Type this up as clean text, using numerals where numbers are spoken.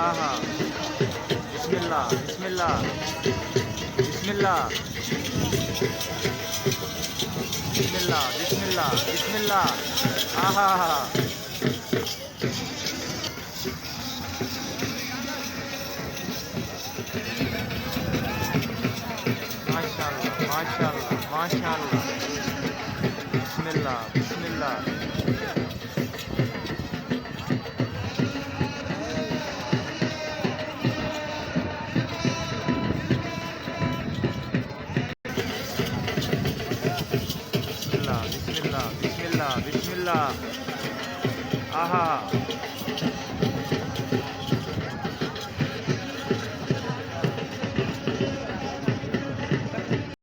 आहा बिस्मिल्लाह बिस्मिल्लाह बिस्मिल्लाह बिस्मिल्लाह बिस्मिल्लाह बिस्मिल्लाह आहा माशाल्लाह माशाल्लाह माशाल्लाह बिस्मिल्लाह बिस्मिल्लाह बिस्मिल्लाह बिस्मिल्लाह बिस्मिल्लाह आहा